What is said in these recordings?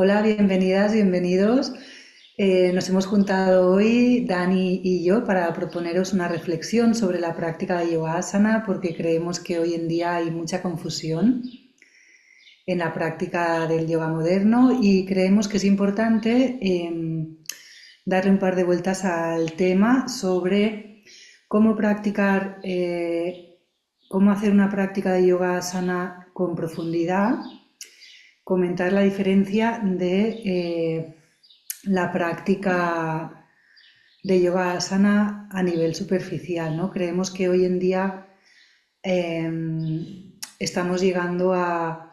Hola, bienvenidas, bienvenidos. Nos hemos juntado hoy, Dani y yo, para proponeros una reflexión sobre la práctica de yoga asana, porque creemos que hoy en día hay mucha confusión en la práctica del yoga moderno y creemos que es importante darle un par de vueltas al tema sobre cómo practicar, cómo hacer una práctica de yoga asana con profundidad, comentar la diferencia de la práctica de yoga asana a nivel superficial, ¿no? Creemos que hoy en día eh, estamos llegando a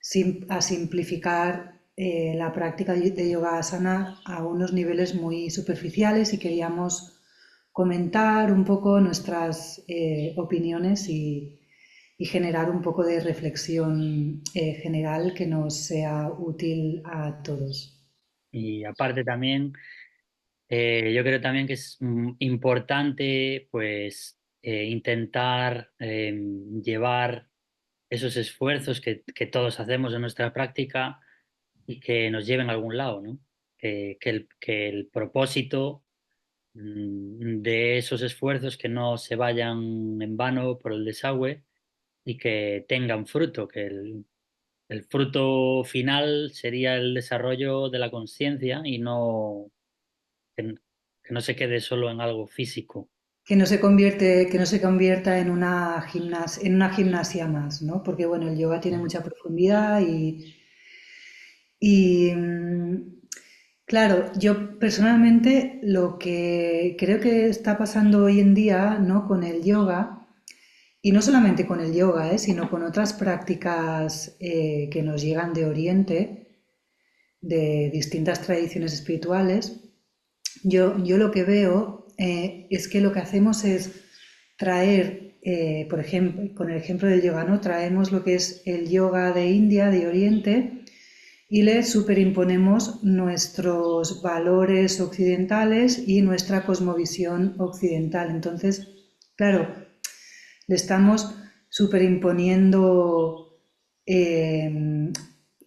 simplificar la práctica de yoga asana a unos niveles muy superficiales y queríamos comentar un poco nuestras opiniones y generar un poco de reflexión general que nos sea útil a todos. Y aparte también, yo creo también que es importante pues intentar llevar esos esfuerzos que todos hacemos en nuestra práctica y que nos lleven a algún lado, ¿no? Que el propósito de esos esfuerzos que no se vayan en vano por el desagüe y que tengan fruto, el fruto final sería el desarrollo de la conciencia y que, que no se quede solo en algo físico. Que no se convierta en una gimnasia más, ¿no? Porque bueno, el yoga tiene mucha profundidad y claro, yo personalmente lo que creo que está pasando hoy en día, ¿no? Con el yoga, y no solamente con el yoga, sino con otras prácticas que nos llegan de Oriente, de distintas tradiciones espirituales, yo lo que veo es que lo que hacemos es traer, por ejemplo, con el ejemplo del yoga, ¿no? Traemos lo que es el yoga de India, de Oriente, y le superimponemos nuestros valores occidentales y nuestra cosmovisión occidental. Entonces, claro, le estamos superimponiendo eh,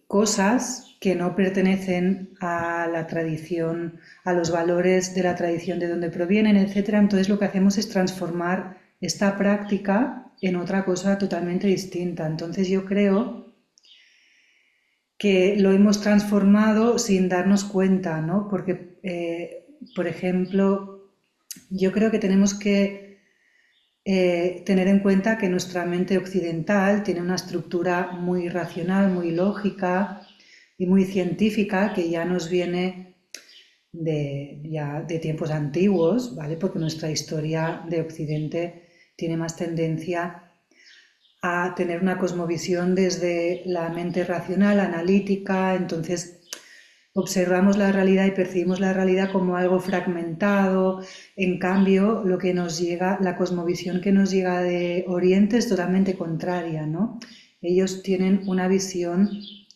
cosas que no pertenecen a la tradición, a los valores de la tradición de donde provienen, etcétera. Entonces lo que hacemos es transformar esta práctica en otra cosa totalmente distinta. Entonces yo creo que lo hemos transformado sin darnos cuenta, ¿no? Porque, por ejemplo, yo creo que tenemos que tener en cuenta que nuestra mente occidental tiene una estructura muy racional, muy lógica y muy científica que ya nos viene de tiempos antiguos, ¿vale? Porque nuestra historia de Occidente tiene más tendencia a tener una cosmovisión desde la mente racional, analítica, entonces observamos la realidad y percibimos la realidad como algo fragmentado. En cambio, lo que nos llega, la cosmovisión que nos llega de Oriente es totalmente contraria, ¿no? Ellos tienen una visión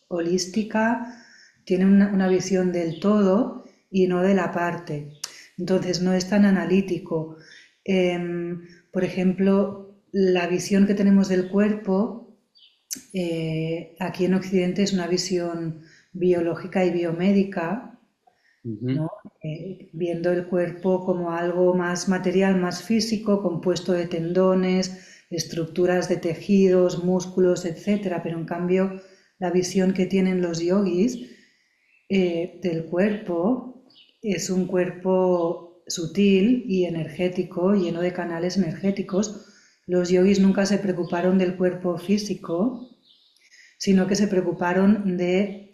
holística, tienen una visión del todo y no de la parte. Entonces, no es tan analítico. Por ejemplo, la visión que tenemos del cuerpo aquí en Occidente es una visión biológica y biomédica, Ujú. ¿no? Viendo el cuerpo como algo más material, más físico, compuesto de tendones, estructuras de tejidos, músculos, etcétera. Pero en cambio, la visión que tienen los yogis del cuerpo es un cuerpo sutil y energético, lleno de canales energéticos. Los yogis nunca se preocuparon del cuerpo físico, sino que se preocuparon de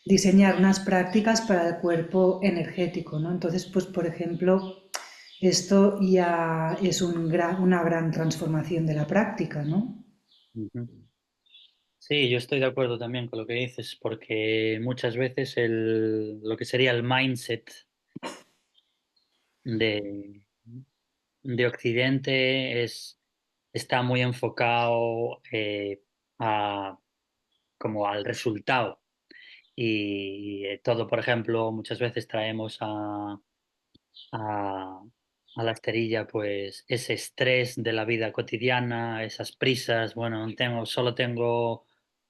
diseñar unas prácticas para el cuerpo energético, ¿no? Entonces, pues por ejemplo, esto ya es una gran transformación de la práctica, ¿no? Ujú. Sí, yo estoy de acuerdo también con lo que dices, porque muchas veces lo que sería el mindset de, de Occidente está muy enfocado a, como al resultado. Y todo, por ejemplo, muchas veces traemos a, a la esterilla pues ese estrés de la vida cotidiana, esas prisas, bueno, solo tengo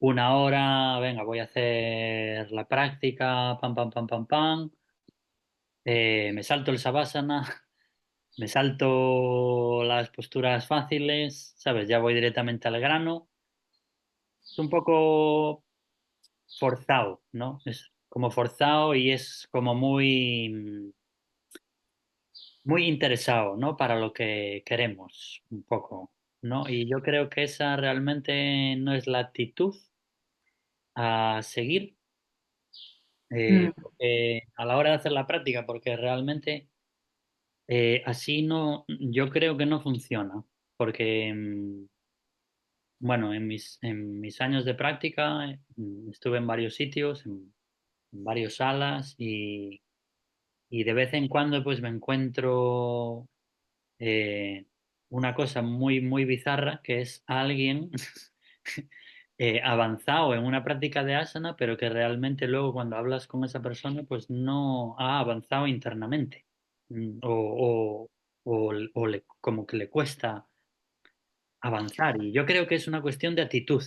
una hora, venga, voy a hacer la práctica, pam, pam, pam, pam, pam, me salto el savasana, me salto las posturas fáciles, ¿sabes? Ya voy directamente al grano. Es un poco forzado, ¿no? Es como forzado y es como muy interesado, ¿no? Para lo que queremos, un poco, ¿no? Y yo creo que esa realmente no es la actitud a seguir Mm, a la hora de hacer la práctica, porque realmente así no, yo creo que no funciona, porque, bueno, en mis años de práctica estuve en varios sitios, en varias salas y de vez en cuando pues me encuentro eh, una cosa muy, muy bizarra, que es alguien avanzado en una práctica de asana, pero que realmente luego cuando hablas con esa persona, pues no ha avanzado internamente. Como que le cuesta avanzar. Y yo creo que es una cuestión de actitud.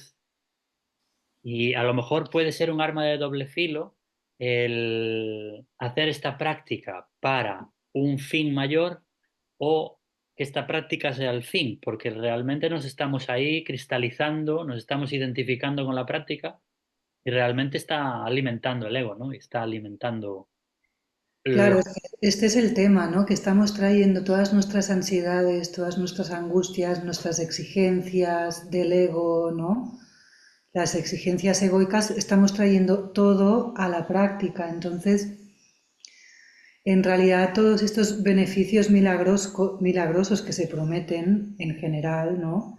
Y a lo mejor puede ser un arma de doble filo el hacer esta práctica para un fin mayor o que esta práctica sea el fin, porque realmente nos estamos ahí cristalizando, nos estamos identificando con la práctica y realmente está alimentando el ego, ¿no? Y está alimentando claro, lo... este es el tema, ¿no? Que estamos trayendo todas nuestras ansiedades, todas nuestras angustias, nuestras exigencias del ego, ¿no? Las exigencias egoicas, estamos trayendo todo a la práctica. Entonces, en realidad, todos estos beneficios milagrosos que se prometen en general, ¿no?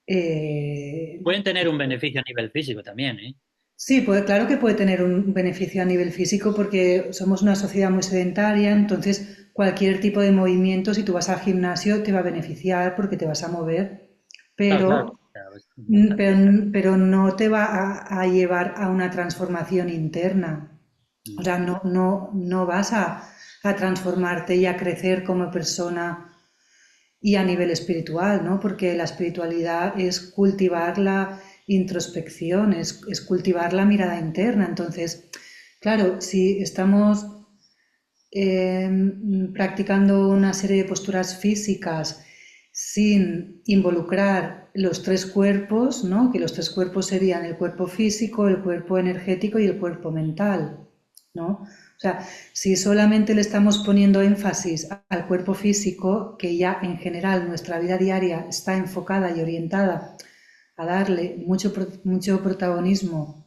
Eh, Pueden tener un beneficio a nivel físico también, ¿eh? sí, claro que puede tener un beneficio a nivel físico porque somos una sociedad muy sedentaria, entonces cualquier tipo de movimiento, si tú vas al gimnasio, te va a beneficiar porque te vas a mover, Claro, claro. pero, pero, pero no te va a llevar a una transformación interna. O sea, no vas a transformarte y a crecer como persona y a nivel espiritual, ¿no? Porque la espiritualidad es cultivar la introspección, es cultivar la mirada interna. Entonces, claro, si estamos practicando una serie de posturas físicas sin involucrar los tres cuerpos, ¿no? Que los tres cuerpos serían el cuerpo físico, el cuerpo energético y el cuerpo mental, ¿no? O sea, si solamente le estamos poniendo énfasis al cuerpo físico, que ya en general nuestra vida diaria está enfocada y orientada a darle mucho protagonismo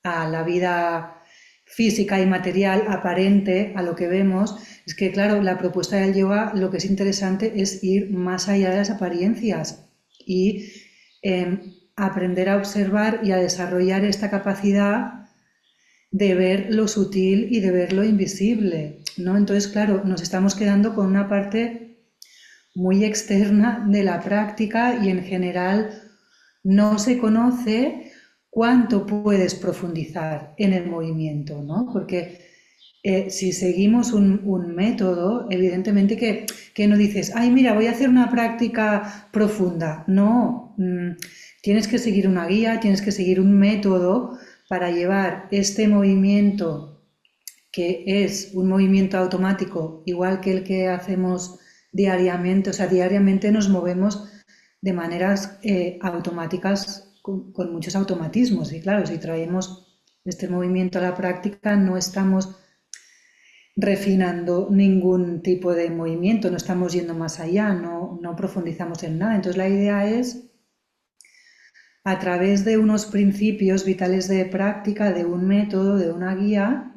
a la vida física y material aparente, a lo que vemos, es que, claro, la propuesta del yoga lo que es interesante es ir más allá de las apariencias y aprender a observar y a desarrollar esta capacidad de ver lo sutil y de ver lo invisible, ¿no? Entonces, claro, nos estamos quedando con una parte muy externa de la práctica y en general no se conoce cuánto puedes profundizar en el movimiento, ¿no? Porque si seguimos un método, evidentemente que no dices, ay, mira, voy a hacer una práctica profunda. No, tienes que seguir una guía, tienes que seguir un método para llevar este movimiento, que es un movimiento automático, igual que el que hacemos diariamente. O sea, diariamente nos movemos de maneras automáticas con muchos automatismos. Y claro, si traemos este movimiento a la práctica, no estamos refinando ningún tipo de movimiento, no estamos yendo más allá, no profundizamos en nada. Entonces la idea es, a través de unos principios vitales de práctica, de un método, de una guía,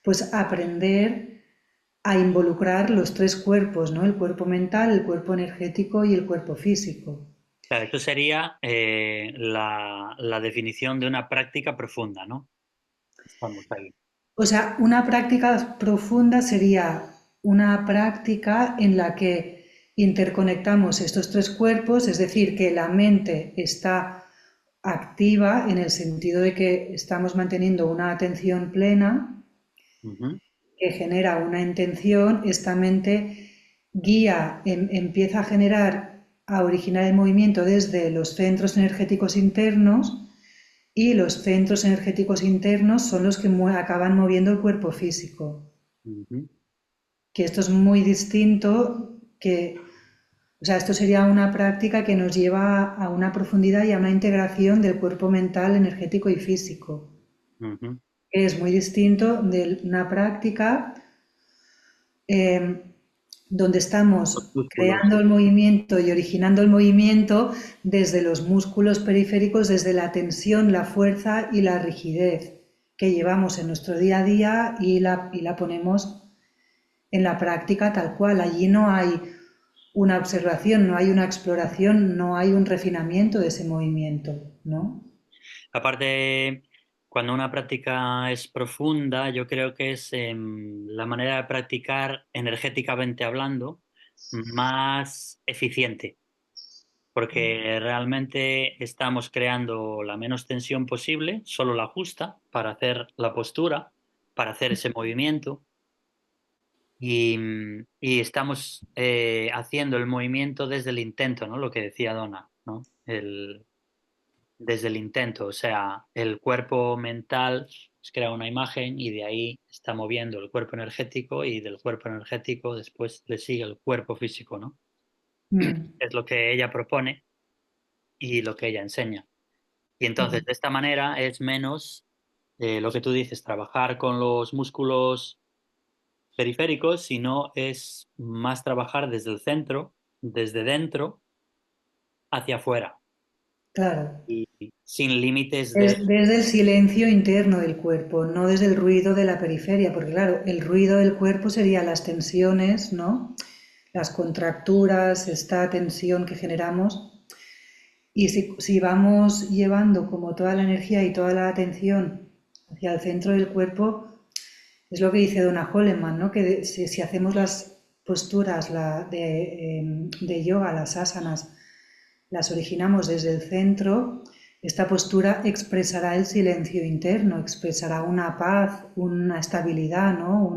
pues aprender a involucrar los tres cuerpos, ¿no? El cuerpo mental, el cuerpo energético y el cuerpo físico. Claro, esto sería la definición de una práctica profunda, ¿no? Estamos ahí. O sea, una práctica profunda sería una práctica en la que interconectamos estos tres cuerpos, es decir, que la mente está activa en el sentido de que estamos manteniendo una atención plena Ujú. que genera una intención, esta mente empieza a generar a originar el movimiento desde los centros energéticos internos y los centros energéticos internos son los que acaban moviendo el cuerpo físico. Ujú, Que esto es muy distinto, que, o sea, esto sería una práctica que nos lleva a una profundidad y a una integración del cuerpo mental, energético y físico. ujú. Que es muy distinto de una práctica eh, donde Los estamos músculos. creando el movimiento y originando el movimiento desde los músculos periféricos, desde la tensión, la fuerza y la rigidez que llevamos en nuestro día a día y la ponemos en la práctica tal cual. Allí no hay una observación, no hay una exploración, no hay un refinamiento de ese movimiento, ¿no? Aparte, cuando una práctica es profunda, yo creo que es la manera de practicar energéticamente hablando más eficiente, porque realmente estamos creando la menos tensión posible, solo la justa, para hacer la postura, para hacer ese movimiento. Y estamos haciendo el movimiento desde el intento, ¿no? Lo que decía Donna, ¿no? Desde el intento, o sea, el cuerpo mental pues, crea una imagen y de ahí está moviendo el cuerpo energético y del cuerpo energético después le sigue el cuerpo físico, ¿no? Mm, Es lo que ella propone y lo que ella enseña. Y entonces, mm. de esta manera es menos lo que tú dices, trabajar con los músculos periféricos, sino es más trabajar desde el centro, desde dentro hacia afuera Claro. y sin límites de... Desde el silencio interno del cuerpo, no desde el ruido de la periferia, porque claro, el ruido del cuerpo sería las tensiones, ¿no? Las contracturas, esta tensión que generamos. Y si vamos llevando como toda la energía y toda la atención hacia el centro del cuerpo, es lo que dice Donna Holleman, ¿no? Que si hacemos las posturas de yoga, las asanas, las originamos desde el centro, esta postura expresará el silencio interno, expresará una paz, una estabilidad, ¿no?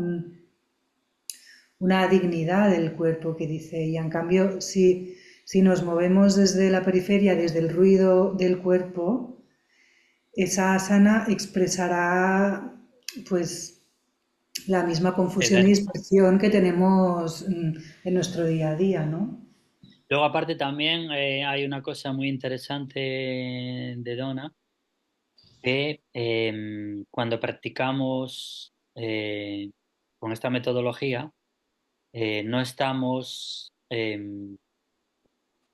Una dignidad del cuerpo que dice. Y en cambio, si nos movemos desde la periferia, desde el ruido del cuerpo, esa asana expresará pues la misma confusión y dispersión que tenemos en nuestro día a día, ¿no? Luego, aparte, también hay una cosa muy interesante de Donna, que cuando practicamos con esta metodología, no estamos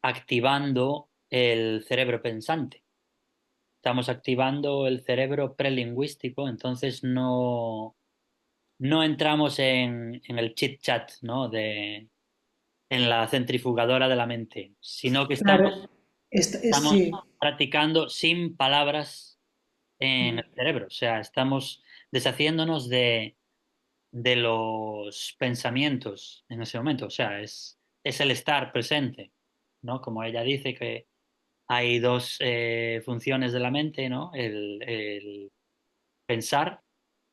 activando el cerebro pensante, estamos activando el cerebro prelingüístico, entonces no entramos en el chit chat, ¿no? En la centrifugadora de la mente, sino que Claro, estamos sí, practicando sin palabras en el cerebro, o sea, estamos deshaciéndonos de los pensamientos en ese momento, o sea, es el estar presente, ¿no? Como ella dice que hay dos funciones de la mente, ¿no? El pensar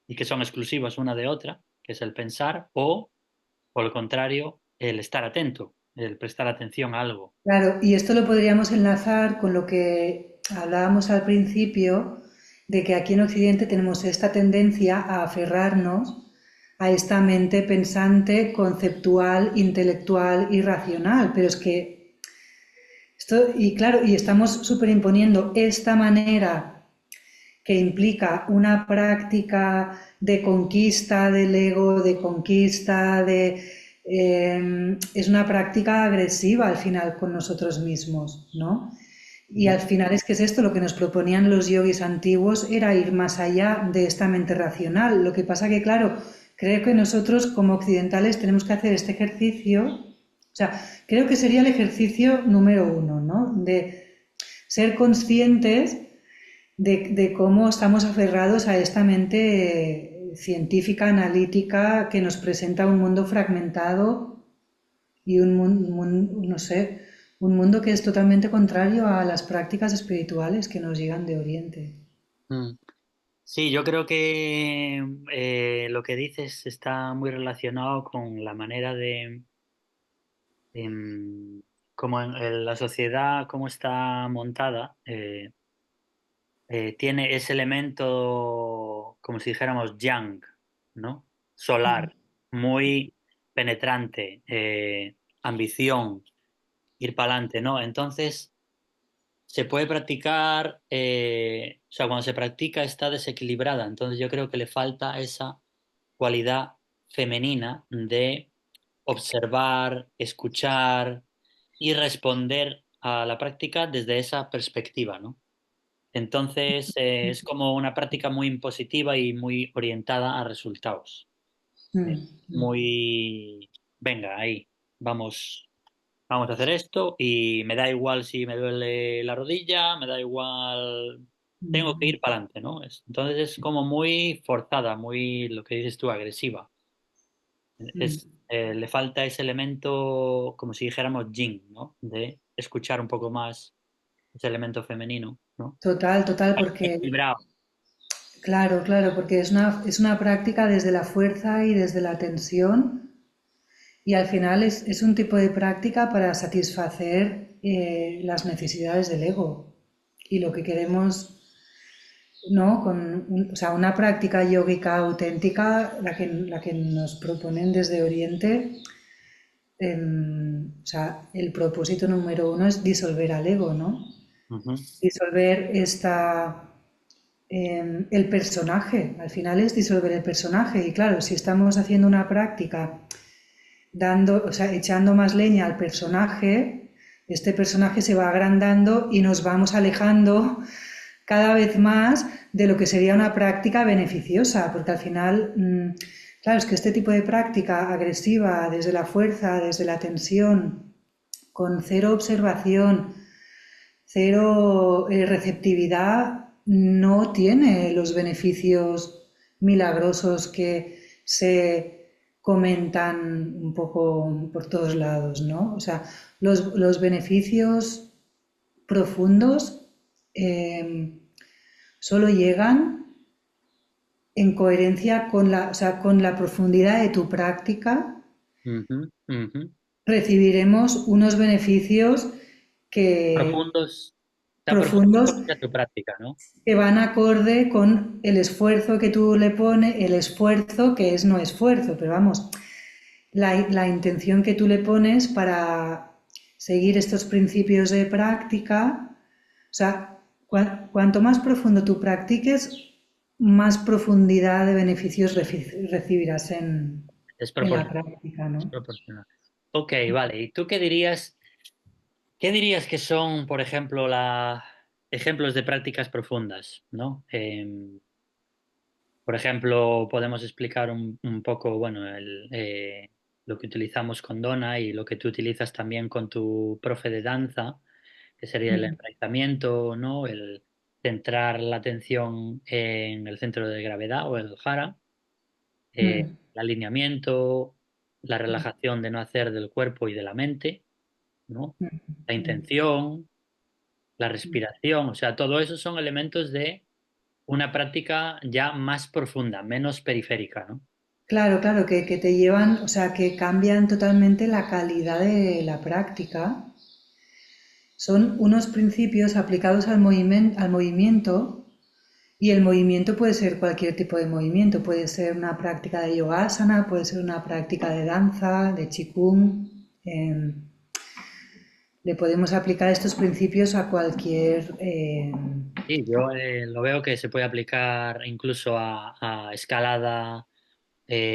y que son exclusivas una de otra, que es el pensar, o por el contrario, el estar atento, el prestar atención a algo. claro. Y esto lo podríamos enlazar con lo que hablábamos al principio, de que aquí en Occidente tenemos esta tendencia a aferrarnos a esta mente pensante, conceptual, intelectual y racional. Pero es que esto, y claro, y estamos superimponiendo esta manera que implica una práctica de conquista del ego, de conquista es una práctica agresiva al final con nosotros mismos, ¿no? Y al final es que es esto, lo que nos proponían los yogis antiguos era ir más allá de esta mente racional. Lo que pasa que, claro, creo que nosotros como occidentales tenemos que hacer este ejercicio, o sea, creo que sería el ejercicio número uno, ¿no? De ser conscientes de cómo estamos aferrados a esta mente científica, analítica, que nos presenta un mundo fragmentado y no sé, un mundo que es totalmente contrario a las prácticas espirituales que nos llegan de Oriente. Mm. Sí, yo creo que lo que dices está muy relacionado con la manera de como en la sociedad, como está montada, tiene ese elemento, como si dijéramos, yang, ¿no? Mm, Solar, muy penetrante, ambición, ir para adelante, ¿no? Entonces, se puede practicar, o sea, cuando se practica está desequilibrada, entonces yo creo que le falta esa cualidad femenina de observar, escuchar y responder a la práctica desde esa perspectiva, ¿no? Entonces, es como una práctica muy impositiva y muy orientada a resultados. ¿Eh? mm, Muy, venga, ahí, vamos, vamos a hacer esto y me da igual si me duele la rodilla, me da igual, tengo que mm, ir para adelante, ¿no? Entonces es como muy forzada, muy, lo que dices tú, agresiva. mm. Le falta ese elemento, como si dijéramos yin, ¿no? De escuchar un poco más ese elemento femenino, ¿no? Total, total, porque, Equilibrado. claro, claro, porque es una práctica desde la fuerza y desde la tensión y al final es un tipo de práctica para satisfacer las necesidades del ego y lo que queremos, ¿no? O sea, una práctica yógica auténtica, la que nos proponen desde Oriente, o sea, el propósito número uno es disolver al ego, ¿no? Ujú. Disolver el personaje, al final es disolver el personaje y claro, si estamos haciendo una práctica dando, o sea, echando más leña al personaje, este personaje se va agrandando y nos vamos alejando cada vez más de lo que sería una práctica beneficiosa, porque al final, claro, es que este tipo de práctica agresiva, desde la fuerza, desde la tensión, con cero observación, cero receptividad, no tiene los beneficios milagrosos que se comentan un poco por todos lados, ¿no? O sea, los beneficios profundos eh, solo llegan en coherencia con o sea, con la profundidad de tu práctica, Ujú, ujú. recibiremos unos beneficios que Profundos, está profundo profundos a tu práctica, ¿no? que van acorde con el esfuerzo que tú le pones, el esfuerzo que es no esfuerzo, pero vamos, la intención que tú le pones para seguir estos principios de práctica, o sea, cuanto más profundo tú practiques, más profundidad de beneficios recibirás Es en la proporcional, práctica, es ¿no? proporcional. Ok, vale. ¿Y tú qué dirías que son, por ejemplo, ejemplos de prácticas profundas, ¿no? Por ejemplo, podemos explicar un poco, bueno, lo que utilizamos con Donna y lo que tú utilizas también con tu profe de danza, que sería el Mm, enraizamiento, ¿no? El centrar la atención en el centro de gravedad o el jara, mm, el alineamiento, la relajación de no hacer del cuerpo y de la mente, ¿no? La intención, la respiración, o sea, todo eso son elementos de una práctica ya más profunda, menos periférica, ¿no? claro, claro, que te llevan, o sea, que cambian totalmente la calidad de la práctica. Son unos principios aplicados al movimiento y el movimiento puede ser cualquier tipo de movimiento, puede ser una práctica de yogasana, puede ser una práctica de danza, de qigong. eh, Le podemos aplicar estos principios a cualquier, Sí, yo lo veo que se puede aplicar incluso a escalada,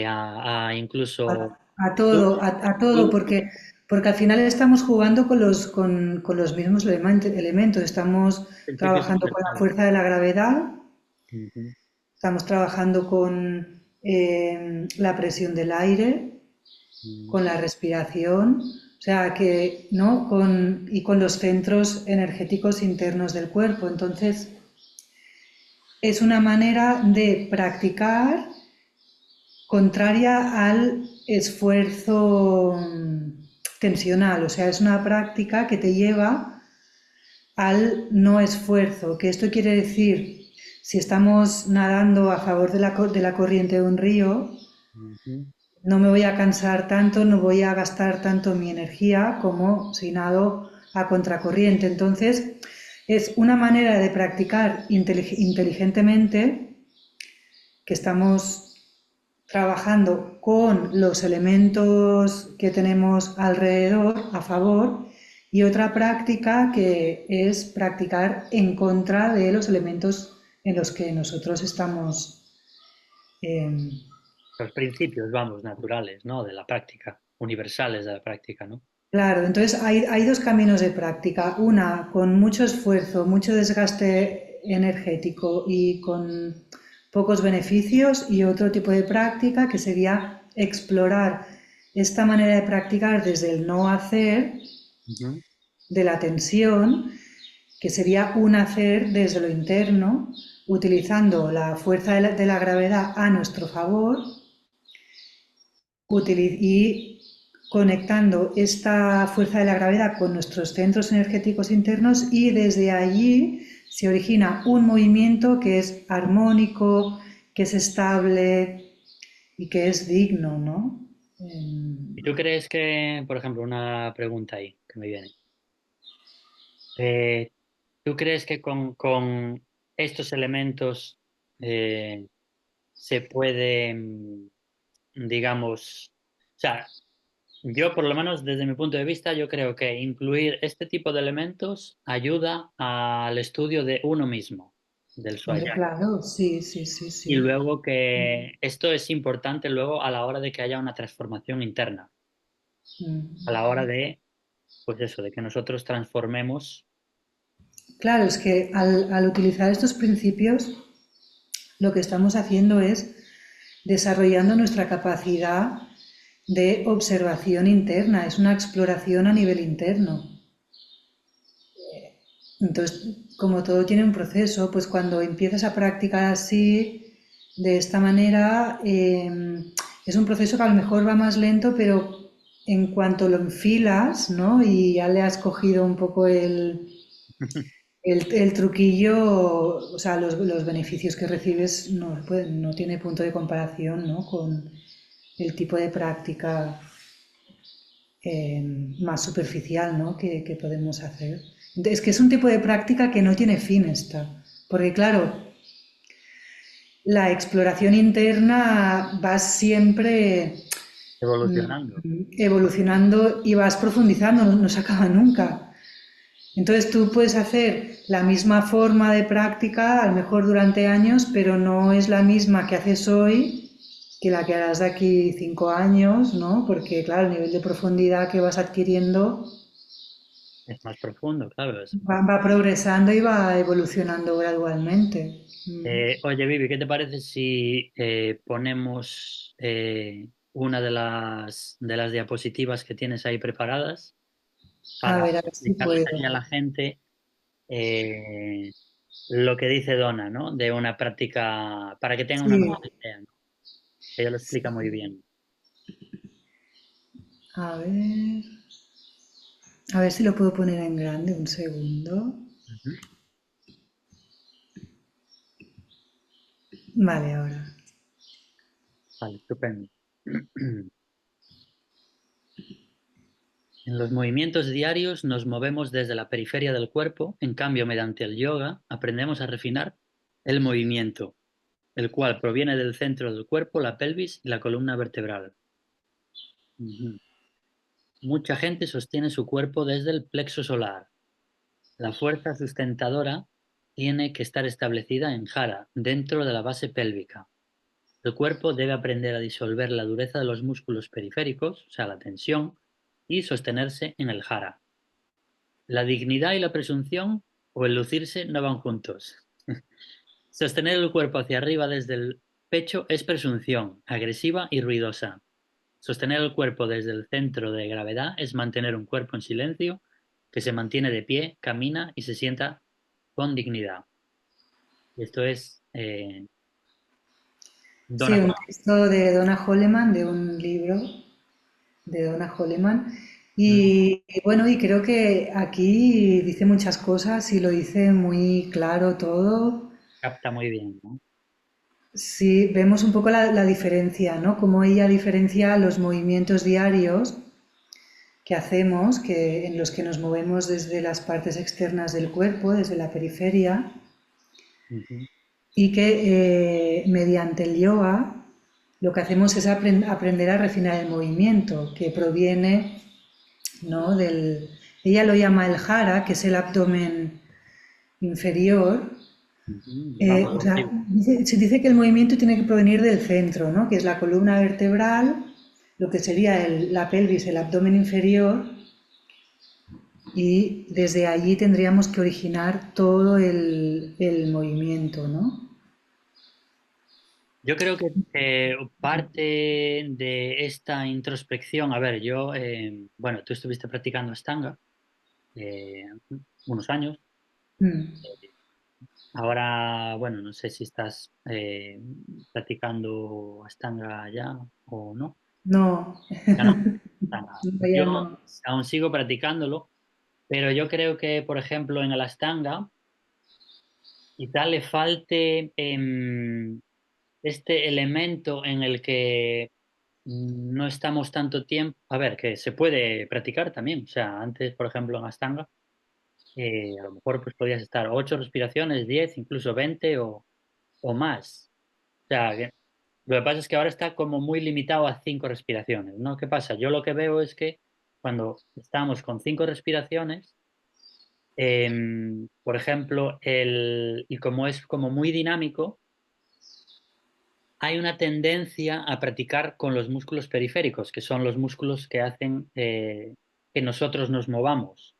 a incluso... a todo, porque al final estamos jugando con los mismos elementos. Estamos Principios trabajando con la universales. fuerza de la gravedad, Ujú, estamos trabajando con la presión del aire, ujú. con la respiración, o sea que, ¿no? Y con los centros energéticos internos del cuerpo. Entonces, es una manera de practicar contraria al esfuerzo tensional, o sea, es una práctica que te lleva al no esfuerzo, que esto quiere decir, si estamos nadando a favor de de la corriente de un río, Ujú. no me voy a cansar tanto, no voy a gastar tanto mi energía como si nado a contracorriente. Entonces, es una manera de practicar inteligentemente que estamos trabajando con los elementos que tenemos alrededor a favor y otra práctica que es practicar en contra de los elementos en los que nosotros estamos. eh, Los principios, vamos, naturales, ¿no? De la práctica, universales de la práctica, ¿no? claro, entonces hay dos caminos de práctica. Una con mucho esfuerzo, mucho desgaste energético y con pocos beneficios y otro tipo de práctica que sería explorar esta manera de practicar desde el no hacer, Ujú. de la tensión, que sería un hacer desde lo interno, utilizando la fuerza de la gravedad a nuestro favor y conectando esta fuerza de la gravedad con nuestros centros energéticos internos y desde allí se origina un movimiento que es armónico, que es estable y que es digno, ¿no? ¿Y tú crees que, por ejemplo, una pregunta ahí que me viene? Eh, ¿Tú crees que con estos elementos eh, se puede, digamos, o sea, yo por lo menos desde mi punto de vista, yo creo que incluir este tipo de elementos ayuda al estudio de uno mismo, del Hombre, Swayam. claro, sí, sí, sí, Y sí. luego que esto es importante luego a la hora de que haya una transformación interna, a la hora de, pues eso, de que nosotros transformemos. Claro, es que al utilizar estos principios, lo que estamos haciendo es desarrollando nuestra capacidad de observación interna, es una exploración a nivel interno. Entonces, como todo tiene un proceso, pues cuando empiezas a practicar así, de esta manera, es un proceso que a lo mejor va más lento, pero en cuanto lo enfilas, ¿no? Y ya le has cogido un poco el truquillo, o sea, los beneficios que recibes no tiene punto de comparación, ¿no? Con el tipo de práctica eh, más superficial, ¿no? que podemos hacer. Es que es un tipo de práctica que no tiene fin esta, porque claro, la exploración interna va siempre Evolucionando. evolucionando y vas profundizando, no se acaba nunca. Entonces tú puedes hacer la misma forma de práctica, a lo mejor durante años, pero no es la misma que haces hoy que la que harás de aquí 5 años, ¿no? Porque claro, el nivel de profundidad que vas adquiriendo Es más profundo, claro. va progresando y va evolucionando gradualmente. Oye, Vivi, ¿qué te parece si ponemos una de las diapositivas que tienes ahí preparadas para A ver si explicarles puedo. aquí a la gente eh, lo que dice Donna, ¿no? De una práctica, para que tengan una Sí, mejor idea, ¿no? Ella lo explica muy bien. a ver si lo puedo poner en grande, un segundo. Ujú. Vale, ahora. Vale, estupendo. En los movimientos diarios nos movemos desde la periferia del cuerpo, en cambio, mediante el yoga aprendemos a refinar el movimiento, el cual proviene del centro del cuerpo, la pelvis y la columna vertebral. Ujú. Mucha gente sostiene su cuerpo desde el plexo solar. La fuerza sustentadora tiene que estar establecida en jara, dentro de la base pélvica. El cuerpo debe aprender a disolver la dureza de los músculos periféricos, o sea, la tensión, y sostenerse en el jara. La dignidad y la presunción o el lucirse no van juntos. Sostener el cuerpo hacia arriba desde el pecho es presunción, agresiva y ruidosa. Sostener el cuerpo desde el centro de gravedad es mantener un cuerpo en silencio que se mantiene de pie, camina y se sienta con dignidad. Y esto es Sí, Donna un Juan. texto de Donna Holleman, de un libro de Donna Holleman. Mm, Y bueno, y creo que aquí dice muchas cosas y lo dice muy claro todo. capta muy bien, ¿no? sí, vemos un poco la diferencia, ¿no? Cómo ella diferencia los movimientos diarios que hacemos, en los que nos movemos desde las partes externas del cuerpo, desde la periferia, Ujú. y que mediante el yoga lo que hacemos es aprender a refinar el movimiento, que proviene, ¿no? Ella lo llama el jara, que es el abdomen inferior. Ujú. Vamos O sea, contigo. se dice que el movimiento tiene que provenir del centro, ¿no? Que es la columna vertebral, lo que sería la pelvis, el abdomen inferior, y desde allí tendríamos que originar todo el movimiento, ¿no? Yo creo que parte de esta introspección, a ver, yo, bueno, tú estuviste practicando Ashtanga eh, unos años. Mm. Ahora, bueno, no sé si estás practicando Ashtanga ya o no. No, Ya no. Ashtanga. no, Yo ya no. aún sigo practicándolo, pero yo creo que, por ejemplo, en el Ashtanga quizá le falte este elemento en el que no estamos tanto tiempo. A ver, que se puede practicar también. O sea, antes, por ejemplo, en Ashtanga, a lo mejor pues podías estar 8 respiraciones, 10, incluso 20 o más. O sea, lo que pasa es que ahora está como muy limitado a 5 respiraciones, ¿no? ¿Qué pasa? Yo lo que veo es que cuando estamos con 5 respiraciones, por ejemplo, y como es como muy dinámico, hay una tendencia a practicar con los músculos periféricos, que son los músculos que hacen que nosotros nos movamos.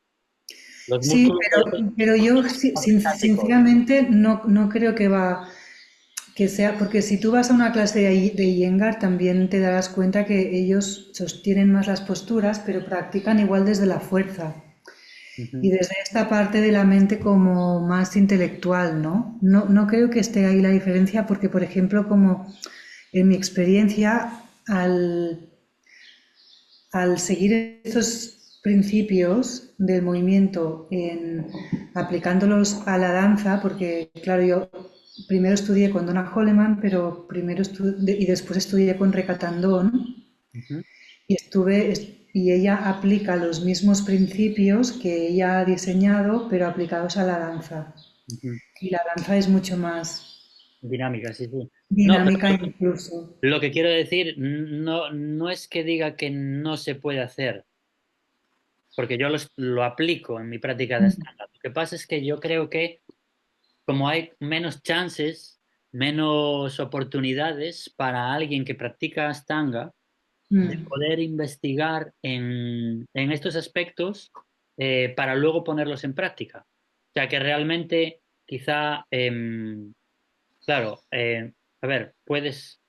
Los Sí, músculos pero yo estáticos. sinceramente no creo que sea, porque si tú vas a una clase de Iyengar también te darás cuenta que ellos sostienen más las posturas, pero practican igual desde la fuerza y Ujú. desde esta parte de la mente como más intelectual, ¿no? No creo que esté ahí la diferencia porque, por ejemplo, como en mi experiencia, al seguir estos principios del movimiento, aplicándolos a la danza, porque claro, yo primero estudié con Donna Holleman, pero y después estudié con Reka Tandon, Ujú. y ella aplica los mismos principios que ella ha diseñado, pero aplicados a la danza. Ujú. Y la danza es mucho más Dinámica, sí, sí. No, dinámica pero incluso. lo que quiero decir no es que diga que no se puede hacer, porque yo lo aplico en mi práctica de estándar. Lo que pasa es que yo creo que como hay menos chances, menos oportunidades para alguien que practica Ashtanga de Mm, poder investigar en estos aspectos para luego ponerlos en práctica. O sea que realmente quizá, claro, a ver, puedes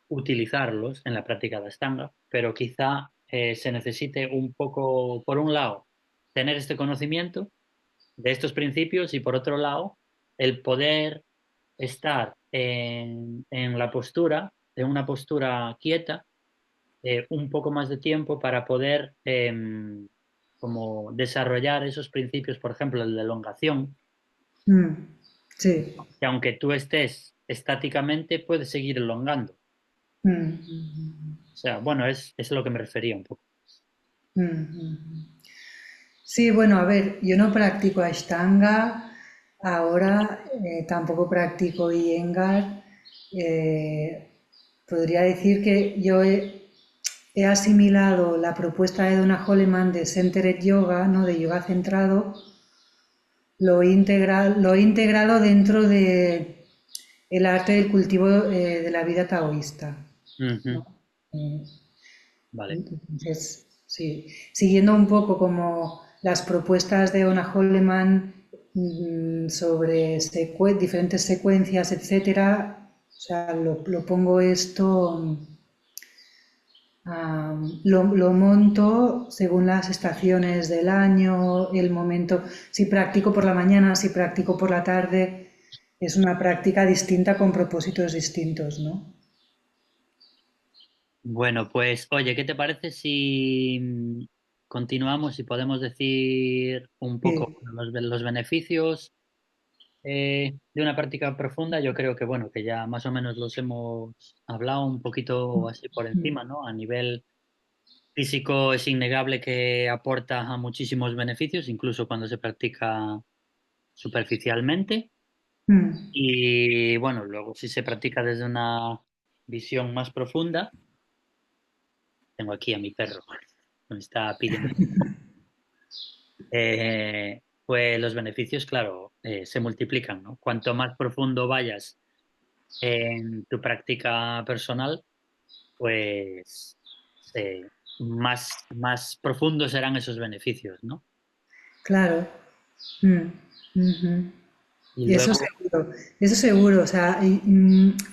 utilizarlos en la práctica de Ashtanga, pero quizá se necesite un poco, por un lado, tener este conocimiento de estos principios y por otro lado, el poder estar en la postura, en una postura quieta, un poco más de tiempo para poder como desarrollar esos principios, por ejemplo, el de elongación, mm, sí. que aunque tú estés estáticamente, puedes seguir elongando. Mm, O sea, bueno, es a lo que me refería un poco. mm, mm. Sí, bueno, a ver, yo no practico Ashtanga, ahora tampoco practico Iyengar. Podría decir que he asimilado la propuesta de Donna Holleman de Centered Yoga, ¿no? De yoga centrado, lo he integrado dentro de el arte del cultivo de la vida taoísta, Ujú. ¿no? Eh, Vale. Entonces, sí, siguiendo un poco como las propuestas de Ona Holleman sobre diferentes secuencias, etcétera, o sea, lo pongo esto, lo monto según las estaciones del año, el momento, si practico por la mañana, si practico por la tarde, es una práctica distinta con propósitos distintos, ¿no? Bueno, pues oye, ¿qué te parece si continuamos y podemos decir un poco Sí, los beneficios? de una práctica profunda, yo creo que, bueno, que ya más o menos los hemos hablado un poquito así por Mm, encima, ¿no? A nivel físico es innegable que aporta a muchísimos beneficios, incluso cuando se practica superficialmente. mm. Y bueno, luego si se practica desde una visión más profunda, tengo aquí a mi perro, me está pidiendo. Pues los beneficios, claro, se multiplican, ¿no? Cuanto más profundo vayas en tu práctica personal, pues más profundos serán esos beneficios, ¿no? Claro. Mm, ujú. Y Y luego, eso seguro. O sea,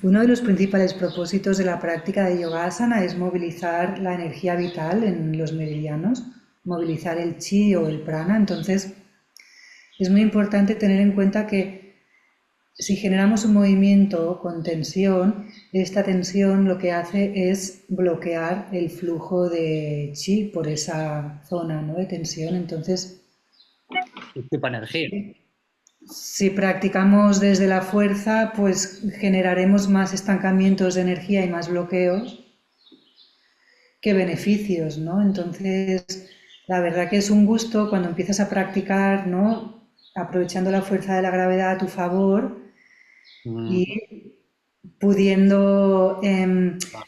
uno de los principales propósitos de la práctica de yogasana es movilizar la energía vital en los meridianos, movilizar el chi o el prana. Entonces, es muy importante tener en cuenta que si generamos un movimiento con tensión, esta tensión lo que hace es bloquear el flujo de chi por esa zona, ¿no?, de tensión. Entonces, chupa energía. si practicamos desde la fuerza, pues generaremos más estancamientos de energía y más bloqueos que beneficios, ¿no? Entonces, la verdad que es un gusto cuando empiezas a practicar, ¿no?, aprovechando la fuerza de la gravedad a tu favor Mm, y pudiendo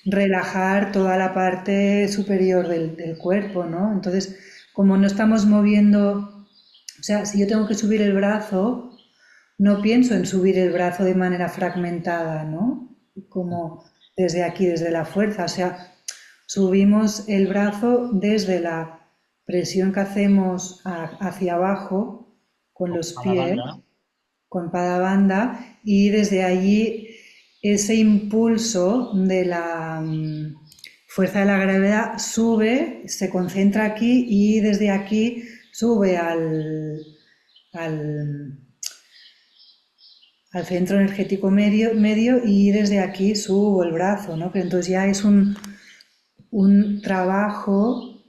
relajar toda la parte superior del cuerpo, ¿no? Entonces, como no estamos moviendo, o sea, si yo tengo que subir el brazo, no pienso en subir el brazo de manera fragmentada, ¿no? Como desde aquí, desde la fuerza. O sea, subimos el brazo desde la presión que hacemos hacia abajo con los a la pies, banda. con Padabanda, y desde allí ese impulso de la fuerza de la gravedad sube, se concentra aquí y desde aquí sube al, al centro energético medio y desde aquí subo el brazo, ¿no? Pero entonces ya es un trabajo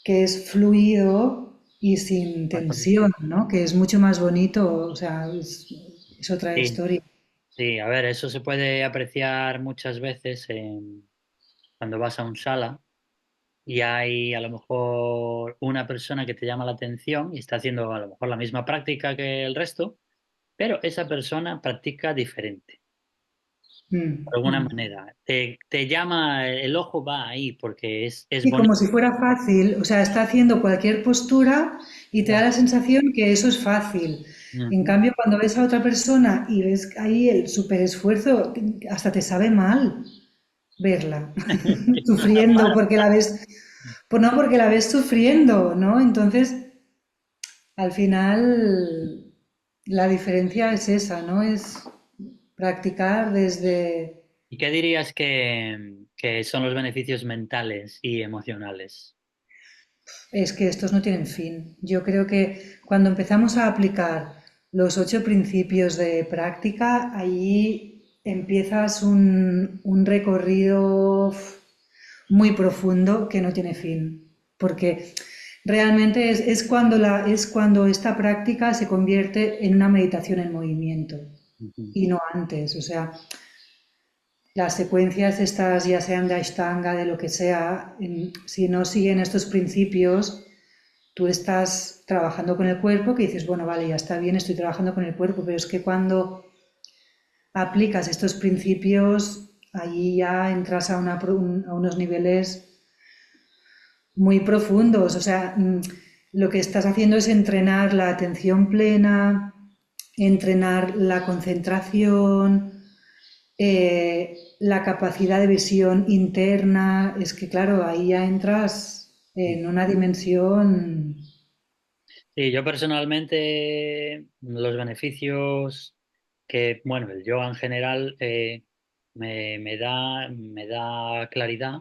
que es fluido y sin tensión, ¿no? Que es mucho más bonito, o sea, es otra Sí, historia. sí, a ver, eso se puede apreciar muchas veces cuando vas a un sala y hay a lo mejor una persona que te llama la atención y está haciendo a lo mejor la misma práctica que el resto, pero esa persona practica diferente, Mm, de alguna mm. manera. Te llama, el ojo va ahí porque es Y como bonito. si fuera fácil, o sea, está haciendo cualquier postura y te da la sensación que eso es fácil. En Ujú. cambio, cuando ves a otra persona y ves ahí el súper esfuerzo, hasta te sabe mal verla sufriendo porque la ves, pues no, porque la ves sufriendo, ¿no? Entonces, al final, la diferencia es esa, ¿no? Es practicar desde... ¿Y qué dirías que son los beneficios mentales y emocionales? Es que estos no tienen fin. Yo creo que cuando empezamos a aplicar los 8 principios de práctica, allí empiezas un recorrido muy profundo que no tiene fin. Porque realmente es cuando esta práctica se convierte en una meditación en movimiento Ujú. y no antes. O sea, las secuencias estas, ya sean de Ashtanga, de lo que sea, si no siguen estos principios, tú estás trabajando con el cuerpo, que dices, bueno, vale, ya está bien, estoy trabajando con el cuerpo, pero es que cuando aplicas estos principios, allí ya entras a unos niveles muy profundos. O sea, lo que estás haciendo es entrenar la atención plena, entrenar la concentración, la capacidad de visión interna. Es que, claro, ahí ya entras en una dimensión. Sí, yo personalmente los beneficios que, bueno, el yoga en general me da claridad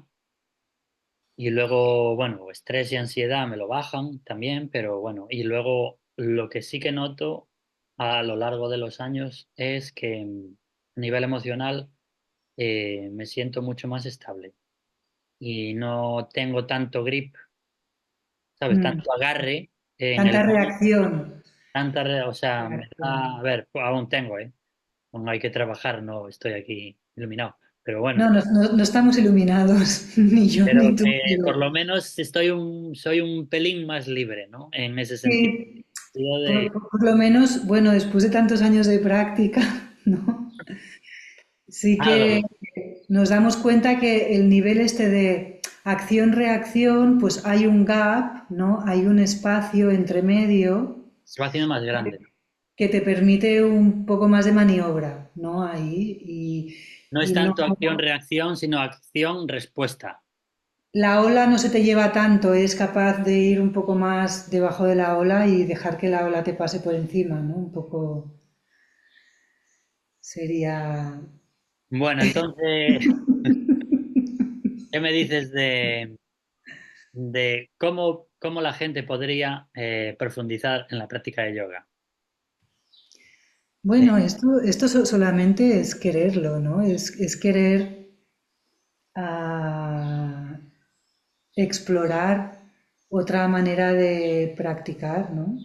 y luego, bueno, estrés y ansiedad me lo bajan también, pero bueno, y luego lo que sí que noto a lo largo de los años es que a nivel emocional me siento mucho más estable y no tengo tanto grip, ¿sabes? mm, Tanto agarre en el Tanta reacción. o sea, me Exacto. da, a ver, aún tengo, ¿eh? Aún hay que trabajar, no estoy aquí iluminado. Pero No, bueno, no estamos iluminados, ni yo pero ni tú, por pero lo menos soy un pelín más libre, ¿no? En ese sentido sí, de, por lo menos, bueno, después de tantos años de práctica, ¿no? Sí que algo, nos damos cuenta que el nivel este de acción-reacción, pues hay un gap, ¿no? Hay un espacio entre medio se va haciendo más grande, ¿no? que te permite un poco más de maniobra, ¿no? Ahí No es y no, tanto acción-reacción, sino acción-respuesta. la ola no se te lleva tanto, es capaz de ir un poco más debajo de la ola y dejar que la ola te pase por encima, ¿no? Un poco sería. Bueno, entonces, ¿qué me dices de cómo la gente podría profundizar en la práctica de yoga? Bueno, esto solamente es quererlo, ¿no? Es querer ah, explorar otra manera de practicar, ¿no?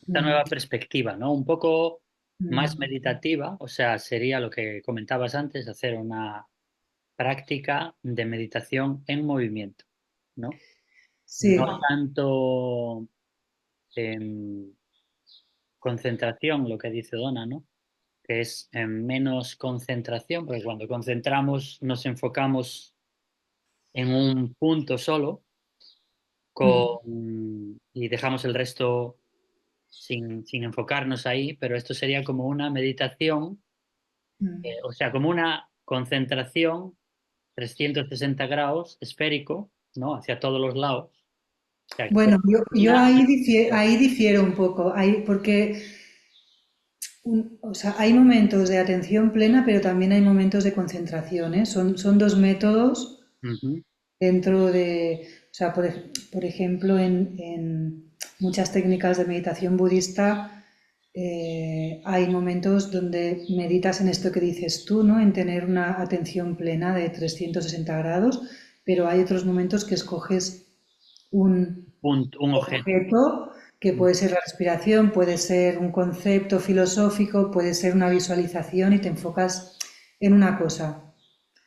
Esta Mm, nueva perspectiva, ¿no? Un poco más mm. meditativa, o sea, sería lo que comentabas antes, hacer una práctica de meditación en movimiento, ¿no? Sí, No tanto concentración, lo que dice Donna, ¿no? Que es menos concentración, porque cuando concentramos nos enfocamos en un punto solo mm, y dejamos el resto sin enfocarnos ahí, pero esto sería como una meditación, mm. o sea, como una concentración 360 grados esférico, ¿no? Hacia todos los lados. O sea, que Bueno, yo una... ahí difiero un poco, ahí, porque o sea, hay momentos de atención plena, pero también hay momentos de concentración, ¿eh? Son dos métodos Ujú. dentro de, o sea, por ejemplo, en muchas técnicas de meditación budista hay momentos donde meditas en esto que dices tú, ¿no? En tener una atención plena de 360 grados, pero hay otros momentos que escoges un Un objeto. objeto que puede ser la respiración, puede ser un concepto filosófico, puede ser una visualización y te enfocas en una cosa.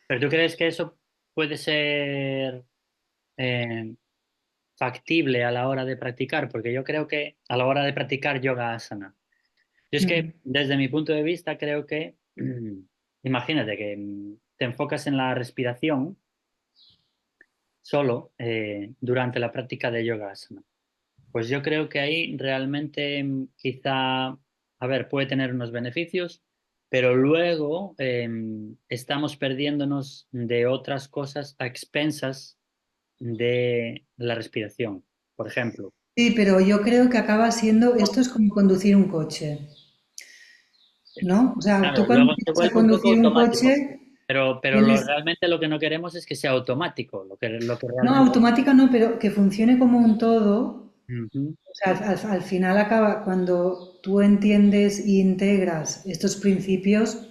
¿Pero tú crees que eso puede ser eh, factible a la hora de practicar? Porque yo creo que a la hora de practicar yoga asana, yo es que Mm. desde mi punto de vista creo que, imagínate que te enfocas en la respiración solo durante la práctica de yoga asana. Pues yo creo que ahí realmente quizá, a ver, puede tener unos beneficios, pero luego estamos perdiéndonos de otras cosas a expensas de la respiración. Por ejemplo, Sí, pero yo creo que acaba siendo, esto es como conducir un coche, ¿no? O sea, tú claro, cuando luego se empiezas a vuelve un poco conducir un automático, coche, pero tienes, realmente lo que no queremos es que sea automático, lo que no realmente... automática no, pero que funcione como un todo. Ujú. O sea, al final acaba, cuando tú entiendes e integras estos principios,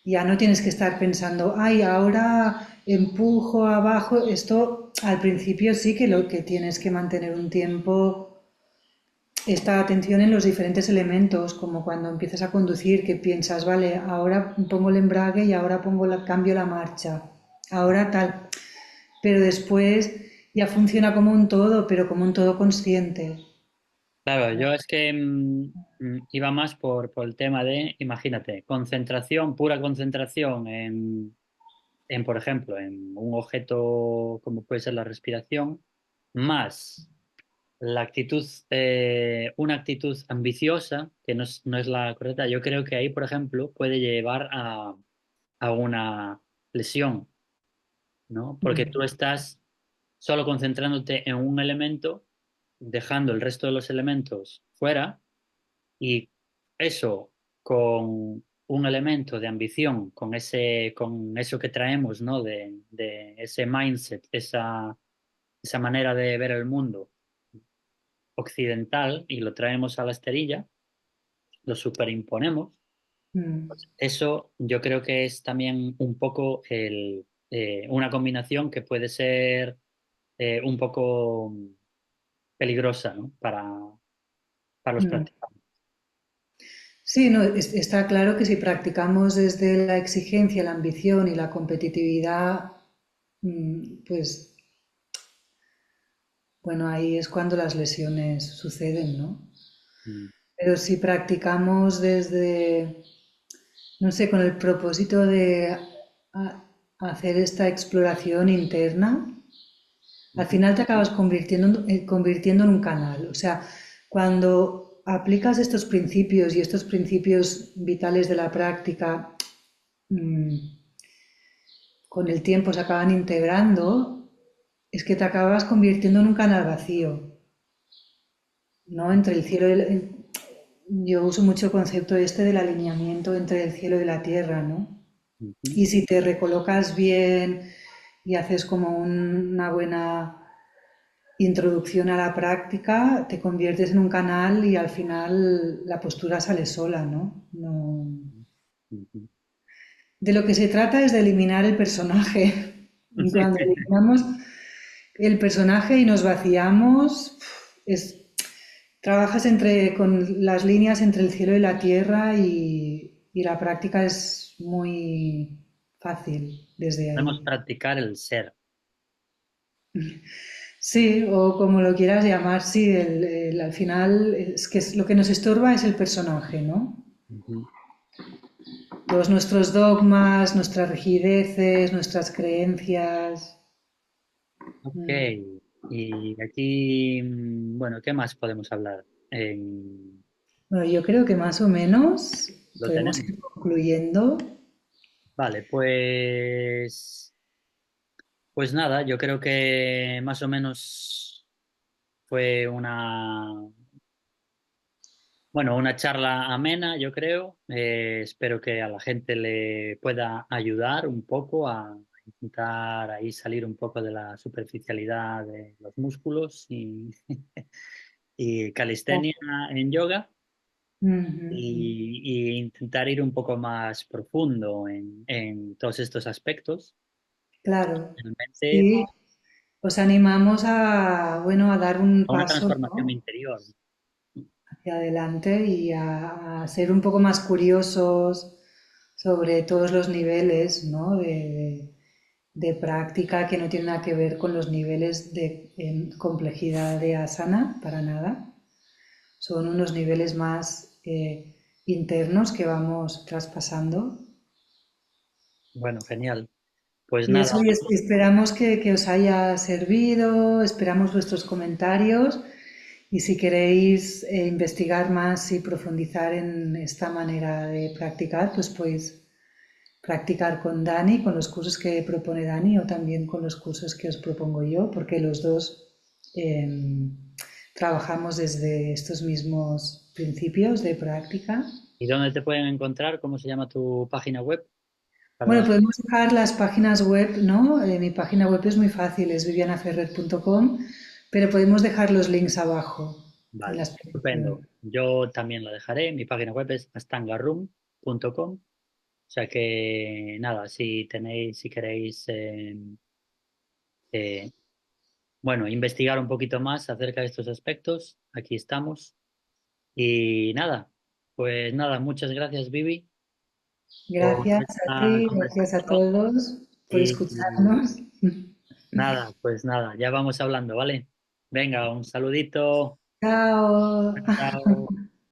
ya no tienes que estar pensando, ay, ahora empujo abajo. Esto al principio sí que lo que tienes que mantener un tiempo esta atención en los diferentes elementos, como cuando empiezas a conducir, que piensas, vale, ahora pongo el embrague y ahora cambio la marcha, ahora tal. Pero después ya funciona como un todo, pero como un todo consciente. Claro, yo es que iba más por el tema de, imagínate, concentración, pura concentración por ejemplo, en un objeto como puede ser la respiración, más la actitud, una actitud ambiciosa, que no es la correcta. Yo creo que ahí, por ejemplo, puede llevar a una lesión, ¿no? Porque tú estás solo concentrándote en un elemento, dejando el resto de los elementos fuera, y eso con un elemento de ambición, con eso que traemos, ¿no? De ese mindset, esa manera de ver el mundo occidental, y lo traemos a la esterilla, lo superimponemos. Mm. Eso yo creo que es también un poco una combinación que puede ser un poco peligrosa, ¿no? para los Mm. practicantes. Sí, no, está claro que si practicamos desde la exigencia, la ambición y la competitividad, pues bueno, ahí es cuando las lesiones suceden, ¿no? Mm, Pero si practicamos desde, no sé, con el propósito de hacer esta exploración interna, al ujú. final te acabas convirtiendo en un canal. O sea, cuando aplicas estos principios y estos principios vitales de la práctica, mm, con el tiempo se acaban integrando, es que te acabas convirtiendo en un canal vacío, ¿no? Entre el cielo y yo uso mucho el concepto este del alineamiento entre el cielo y la tierra, ¿no? Ujú. Y si te recolocas bien y haces como una buena introducción a la práctica, te conviertes en un canal y al final la postura sale sola, ¿no? Ujú. De lo que se trata es de eliminar el personaje. Y cuando eliminamos el personaje y nos vaciamos, es, trabajas con las líneas entre el cielo y la tierra y la práctica es muy fácil desde Podemos ahí. practicar el ser. Sí, o como lo quieras llamar, sí, al final es que lo que nos estorba es el personaje, ¿no? Ujú. Todos nuestros dogmas, nuestras rigideces, nuestras creencias. Ok, Mm. y aquí, bueno, ¿qué más podemos hablar? Bueno, yo creo que más o menos Lo podemos tenemos. ir concluyendo. Vale, pues nada, yo creo que más o menos fue una charla amena, yo creo. Espero que a la gente le pueda ayudar un poco a intentar ahí salir un poco de la superficialidad de los músculos y calistenia en yoga Ujú. y intentar ir un poco más profundo en todos estos aspectos. Claro, Realmente, sí, os animamos a, bueno, a dar un a una paso, transformación ¿no? interior. Hacia adelante y a ser un poco más curiosos sobre todos los niveles, ¿no? de práctica que no tienen nada que ver con los niveles de complejidad de asana, para nada. Son unos niveles más internos que vamos traspasando. Bueno, genial. Pues Y nada, eso, y esperamos que os haya servido, esperamos vuestros comentarios y si queréis investigar más y profundizar en esta manera de practicar, pues podéis practicar con Dani, con los cursos que propone Dani o también con los cursos que os propongo yo, porque los dos eh, trabajamos desde estos mismos principios de práctica. ¿y dónde te pueden encontrar? ¿Cómo se llama tu página web? Bueno, Para... podemos dejar las páginas web, ¿no? Mi página web es muy fácil, es vivianaferrer.com, pero podemos dejar los links abajo en la Vale, estupendo. explicación. Yo también lo dejaré. Mi página web es astangaroom.com. O sea que nada, si queréis, eh, bueno, investigar un poquito más acerca de estos aspectos, aquí estamos. Y nada, pues nada, muchas gracias, Vivi, por Gracias a esta ti, gracias a conversación. todos por Y escucharnos. nada, pues nada, ya vamos hablando, ¿vale? Venga, un saludito. Chao. Chao.